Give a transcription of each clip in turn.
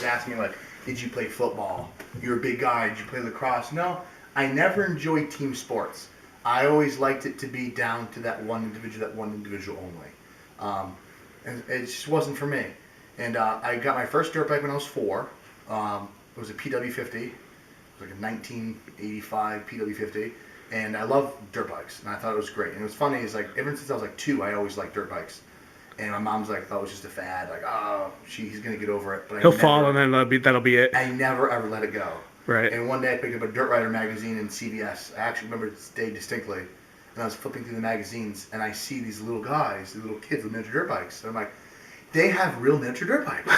asking me, like, did you play football? You're a big guy. Did you play lacrosse? No, I never enjoyed team sports. I always liked it to be down to that one individual only. And it just wasn't for me. And I got my first dirt bike when I was 4. It was a PW50. It was like a 1985 PW50. And I love dirt bikes, and I thought it was great. And it was funny, is like, ever since I was like 2, I always liked dirt bikes. And my mom's like, thought it was just a fad, like, oh, he's gonna get over it. But He'll fall, and then that'll be it. I never ever let it go. Right. And one day I picked up a Dirt Rider magazine in CBS. I actually remember this day distinctly. And I was flipping through the magazines, and I see these little guys, these little kids with miniature dirt bikes. And I'm like, they have real miniature dirt bikes.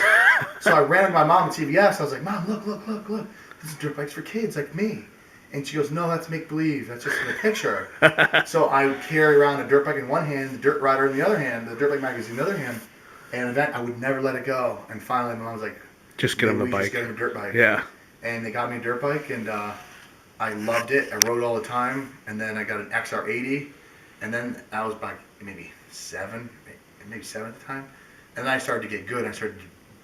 So I ran to my mom at CBS. I was like, Mom, look. This is dirt bikes for kids like me. And she goes, no, that's make-believe. That's just in a picture. So I would carry around a dirt bike in one hand, the Dirt Rider in the other hand, the Dirt Bike magazine in the other hand. And event, I would never let it go. And finally, my mom was like, just get on the bike. Just get him a dirt bike. Yeah. And they got me a dirt bike, and I loved it. I rode all the time. And then I got an XR80. And then I was back maybe 7 at the time. And then I started to get good. I started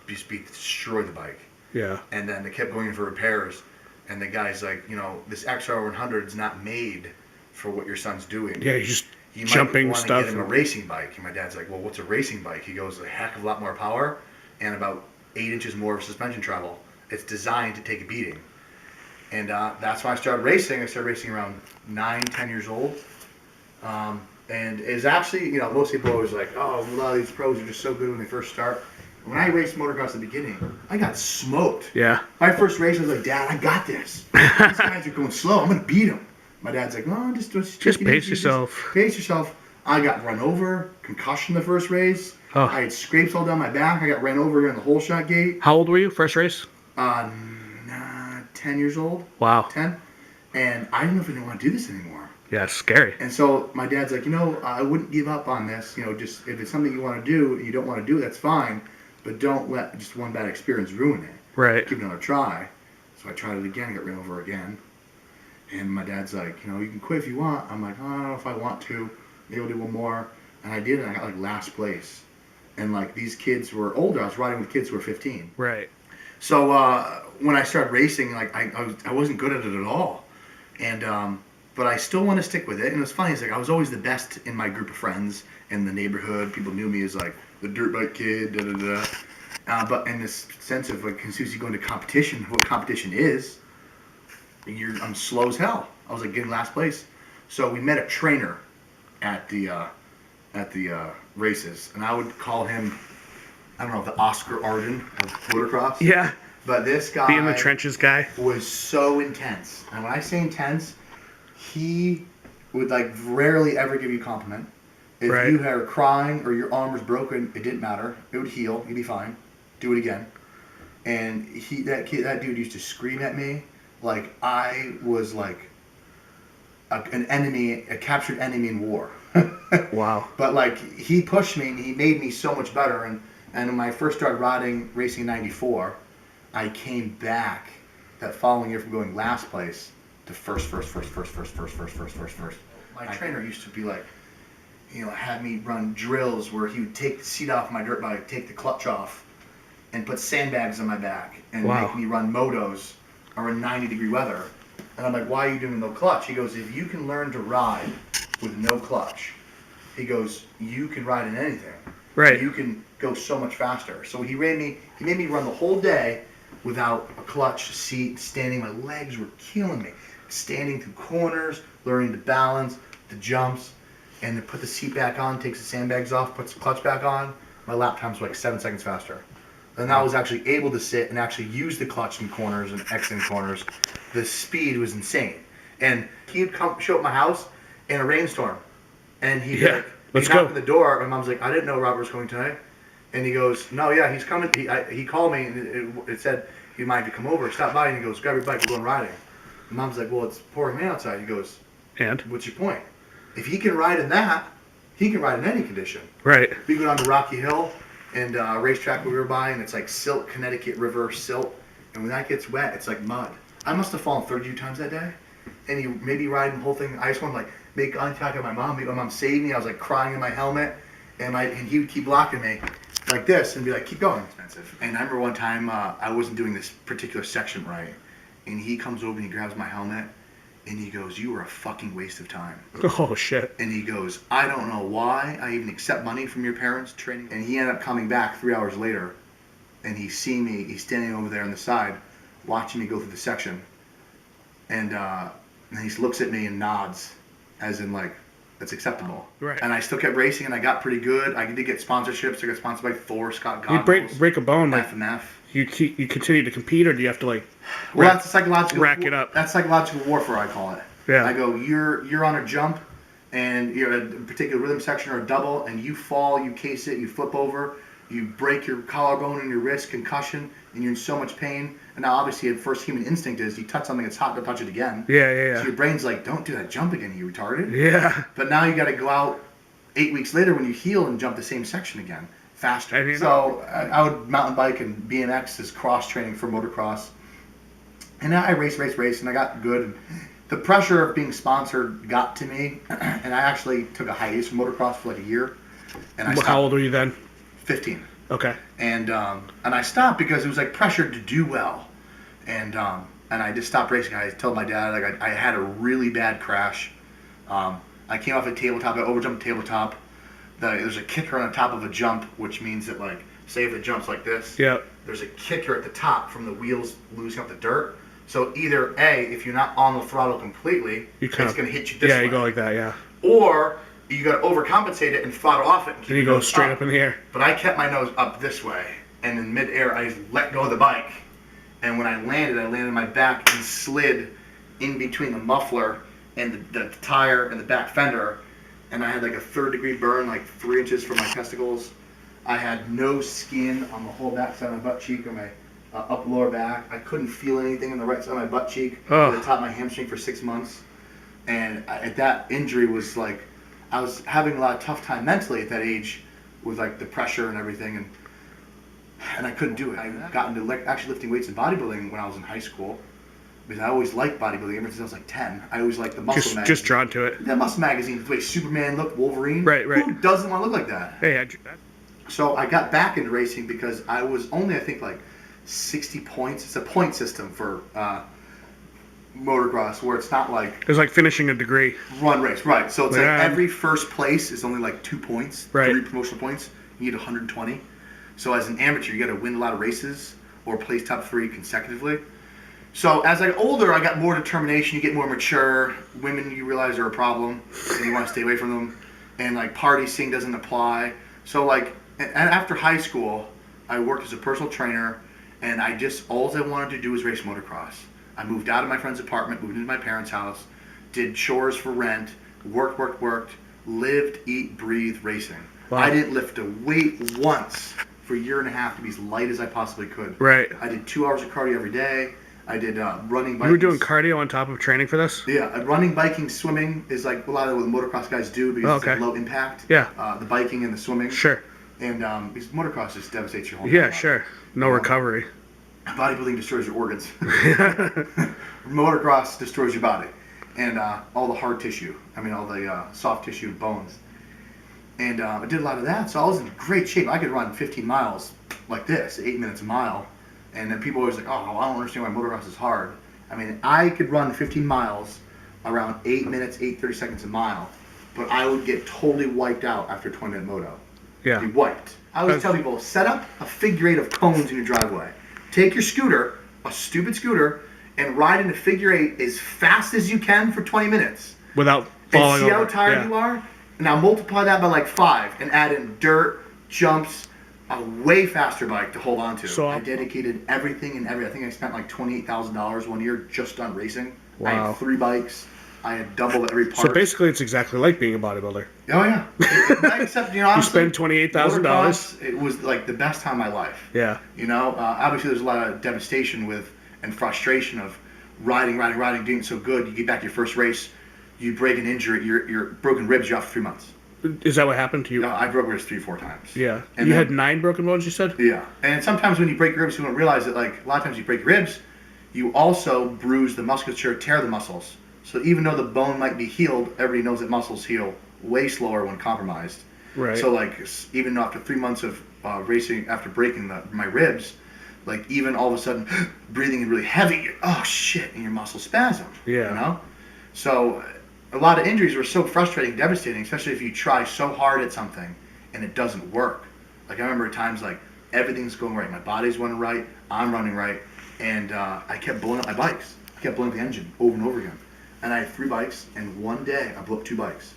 to destroy the bike. Yeah. And then they kept going in for repairs. And the guy's like, this XR100 is not made for what your son's doing. Yeah, he's just you jumping might stuff. Get him a racing bike. And my dad's like, well, what's a racing bike? He goes, a heck of a lot more power and about 8 inches more of suspension travel. It's designed to take a beating. And that's when I started racing. I started racing around 9, 10 years old. And it's actually, most people are always like, oh, a lot of these pros are just so good when they first start. When I raced motocross at the beginning, I got smoked. Yeah. My first race, I was like, Dad, I got this. These guys are going slow. I'm going to beat them. My dad's like, no, just pace yourself. Just pace yourself. I got run over, concussion the first race. Oh. I had scrapes all down my back. I got ran over here in the hole shot gate. How old were you, first race? 10 years old. Wow. 10. And I didn't know if I didn't want to do this anymore. Yeah, it's scary. And so my dad's like, I wouldn't give up on this. Just if it's something you want to do and you don't want to do it, that's fine. But don't let just one bad experience ruin it. Right. Give it another try. So I tried it again, got ran over again. And my dad's like, you can quit if you want. I'm like, oh, I don't know if I want to. Maybe I'll do one more. And I did, and I got last place. And these kids were older. I was riding with kids who were 15. Right. So when I started racing, I wasn't good at it at all. And but I still want to stick with it. And it was funny. It's I was always the best in my group of friends in the neighborhood. People knew me as the dirt bike kid, but in this sense of as soon as you go into competition, what competition is, I'm slow as hell. I was getting last place. So we met a trainer at the races, and I would call him, I don't know, the Oscar Arden of motocross. Yeah. But this guy, be in the trenches guy, was so intense. And when I say intense, he would rarely ever give you a compliment. If right. you were crying or your arm was broken, it didn't matter. It would heal. You'd be fine. Do it again. And that dude used to scream at me like I was an enemy, a captured enemy in war. Wow. But he pushed me and he made me so much better. And when I first started racing in '94, I came back that following year from going last place to first. My trainer used to be had me run drills where he would take the seat off my dirt bike, take the clutch off, and put sandbags on my back and make me run motos or in 90-degree weather. And I'm like, why are you doing no clutch? He goes, if you can learn to ride with no clutch, he goes, you can ride in anything. Right. You can go so much faster. So he made me run the whole day without a clutch, seat, standing. My legs were killing me. Standing through corners, learning to balance, the jumps, and then put the seat back on, takes the sandbags off, puts the clutch back on. My lap times were 7 seconds faster. And I was actually able to sit and actually use the clutch in corners and X in corners. The speed was insane. And he'd show up at my house in a rainstorm. And he'd let's knock go. on the door. My mom's like, I didn't know Robert was coming tonight. And he goes, no, yeah, he's coming. He called me and it said he might have to come over. Stop by and he goes, grab your bike, we're going riding. And Mom's like, well, it's pouring rain outside. He goes, and? What's your point? If he can ride in that, he can ride in any condition. Right. We go down to Rocky Hill and a racetrack we were by, and it's silt, Connecticut River silt. And when that gets wet, it's like mud. I must have fallen 32 times that day. And he made me ride the whole thing. I just want to make contact with my mom. My mom saved me. I was crying in my helmet. And he would keep blocking me. And like this and be like, keep going. Expensive. And I remember one time I wasn't doing this particular section right, and he comes over and he grabs my helmet, and he goes, "You are a fucking waste of time." Oh shit. And he goes, "I don't know why I even accept money from your parents training." And he ended up coming back 3 hours later, and he's seeing me. He's standing over there on the side, watching me go through the section, and he looks at me and nods, as in like, that's acceptable. Right. And I still kept racing, and I got pretty good. I did get sponsorships. I got sponsored by Thor, Scott You Goggles, break a bone, like FMF. you continue to compete, or do you have to like Well, that's psychological. rack it up? That's psychological warfare, I call it. Yeah. I go, you're on a jump, and you're in a particular rhythm section or a double, and you fall, you case it, you flip over, you break your collarbone and your wrist, concussion, and you're in so much pain. And now, obviously, the first human instinct is you touch something that's hot, don't touch it again. Yeah. So your brain's like, don't do that jump again, you retarded. Yeah. But now you got to go out 8 weeks later when you heal and jump the same section again, faster. I mean, so I would mountain bike and BMX as cross training for motocross. And I raced, and I got good. The pressure of being sponsored got to me, and I actually took a hiatus from motocross for like a year. And I stopped. How old were you then? 15. Okay. And I stopped because it was like pressure to do well, and I just stopped racing. I told my dad like I had a really bad crash. I came off a tabletop. I overjumped a tabletop. There's a kicker on the top of a jump, which means that like say if the jump's like this, Yeah. there's a kicker at the top from the wheels losing up the dirt. So either A, if you're not on the throttle completely, it's going to hit you this way. Yeah, you go like that. Yeah. Or you got to overcompensate it and throttle off it. And Then you go straight up in the air. But I kept my nose up this way, and in midair, I just let go of the bike. And when I landed on my back and slid in between the muffler and the tire and the back fender. And I had like a 3rd-degree burn, like 3 inches from my testicles. I had no skin on the whole back side of my butt cheek or my up lower back. I couldn't feel anything on the right side of my butt cheek. Oh. At the top of my hamstring for 6 months. And that injury was like, I was having a lot of tough time mentally at that age with like the pressure and everything, and I couldn't do it. I got into actually lifting weights and bodybuilding when I was in high school because I always liked bodybuilding ever since I was like 10. I always liked the muscle magazine. Just drawn to it. That muscle magazine, the way Superman looked, Wolverine. Right. Who doesn't want to look like that? Hey, So I got back into racing because I was only, I think, like 60 points. It's a point system for motocross where it's not like it was like finishing a degree. Run race, right. So it's Yeah. like every first place is only like 2 points, Right. 3 promotional points. You need 120. So as an amateur, you got to win a lot of races or place top 3 consecutively. So as I got older, I got more determination. You get more mature. Women, you realize, are a problem, and you want to stay away from them. And like party scene doesn't apply. So like, and after high school, I worked as a personal trainer, and all I wanted to do was race motocross. I moved out of my friend's apartment, moved into my parents' house, did chores for rent, worked, lived, eat, breathe racing. Wow. I didn't lift a weight once for a year and a half to be as light as I possibly could. Right. I did 2 hours of cardio every day. I did running, biking. You were doing cardio on top of training for this? Yeah, running, biking, swimming is like a lot of what the motocross guys do because it's like low impact. Yeah. The biking and the swimming. Sure. And because motocross just devastates your whole Yeah, body. sure. No recovery. Bodybuilding destroys your organs. Motocross destroys your body. And all the hard tissue. All the soft tissue and bones. And I did a lot of that, so I was in great shape. I could run 15 miles like this, 8 minutes a mile. And then people always like, oh, I don't understand why motocross is hard. I could run 15 miles around 8 minutes, 8:30 seconds a mile. But I would get totally wiped out after 20-minute moto. Yeah. Be wiped. I always tell people, set up a figure 8 of cones in your driveway. Take your scooter, a stupid scooter, and ride in a figure 8 as fast as you can for 20 minutes. Without And falling see over. how tired you are? Now multiply that by like 5 and add in dirt, jumps, a way faster bike to hold on to. So I dedicated everything. I think I spent like $28,000 one year just on racing. Wow. I had 3 bikes. I had double every part. So basically, it's exactly like being a bodybuilder. Oh yeah. Except honestly, You spend $28,000. motocross, it was like the best time of my life. Yeah. Obviously there's a lot of devastation and frustration of riding, doing it so good. You get back to your first race, you break an injury, your broken ribs, you're off for 3 months. Is that what happened to you? No, I broke ribs 3-4 times. Yeah. And you then- had 9 broken bones, you said? Yeah. And sometimes when you break ribs, you don't realize that like a lot of times you break ribs, you also bruise the musculature, tear the muscles. So even though the bone might be healed, everybody knows that muscles heal way slower when compromised. Right. So like even after 3 months of racing, after breaking my ribs, like even all of a sudden breathing in really heavy, oh shit, and your muscles spasm. Yeah. You know? So a lot of injuries were so frustrating, devastating, especially if you try so hard at something and it doesn't work. Like I remember times like everything's going right, my body's running right, I'm running right, and I kept blowing up my bikes. I kept blowing up the engine over and over again. And I had 3 bikes, and one day I blew up 2 bikes.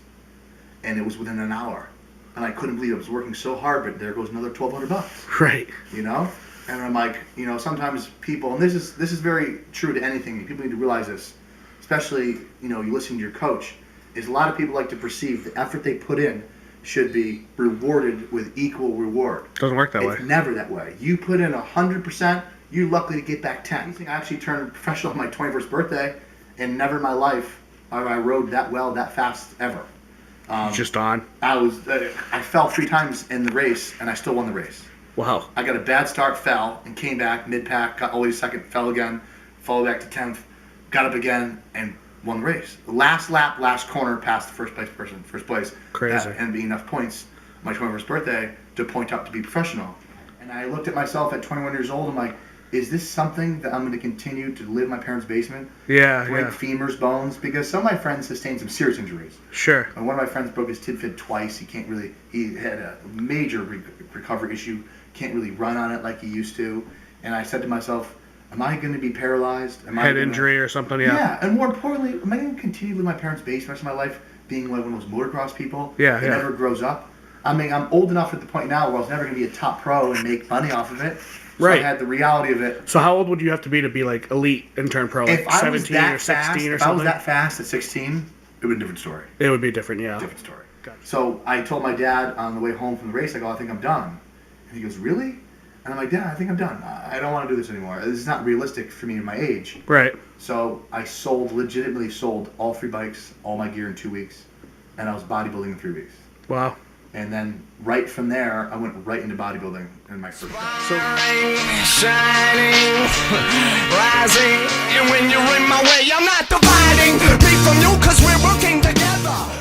And it was within an hour. And I couldn't believe it. I was working so hard, but there goes another $1,200. Right. You know? And I'm like, you know, sometimes people, and this is very true to anything, people need to realize this, especially, you know, you listen to your coach, is a lot of people like to perceive the effort they put in should be rewarded with equal reward. Doesn't work that way. It's never that way. You put in 100%, you're lucky to get back 10. I actually turned professional on my 21st birthday, and never in my life have I rode that well, that fast, ever. Just on. I fell 3 times in the race, and I still won the race. Wow. I got a bad start, fell, and came back mid-pack, got all the way to second, fell again, followed back to 10th, got up again, and won the race. Last lap, last corner, past the first place. Crazy. And being enough points, my 21st birthday, to point up to be professional. And I looked at myself at 21 years old, I'm like, is this something that I'm going to continue to live in my parents' basement? Yeah, Break yeah. femurs, bones? Because some of my friends sustained some serious injuries. Sure. And one of my friends broke his tib-fib twice. He had a major recovery issue. Can't really run on it like he used to. And I said to myself, am I going to be paralyzed? Head injury or something, yeah. Yeah, and more importantly, am I going to continue to live in my parents' basement the rest of my life being like one of those motocross people Yeah, that yeah. never grows up? I mean, I'm old enough at the point now where I was never going to be a top pro and make money off of it. So Right. I had the reality of it. So how old would you have to be like elite and turn pro? Like If I was 17 that or 16 fast, or if I was something? that fast at 16, it would be a different story. It would be different, yeah. Different story. Gotcha. So I told my dad on the way home from the race, I go, I think I'm done. And he goes, really? And I'm like, Dad, I think I'm done. I don't want to do this anymore. This is not realistic for me in my age. Right. So I legitimately sold all 3 bikes, all my gear in 2 weeks. And I was bodybuilding in 3 weeks. Wow. And then right from there, I went right into bodybuilding in my first job. So Shining, rising, and when you're in my way, I'm not dividing me from you, 'cause we're working together.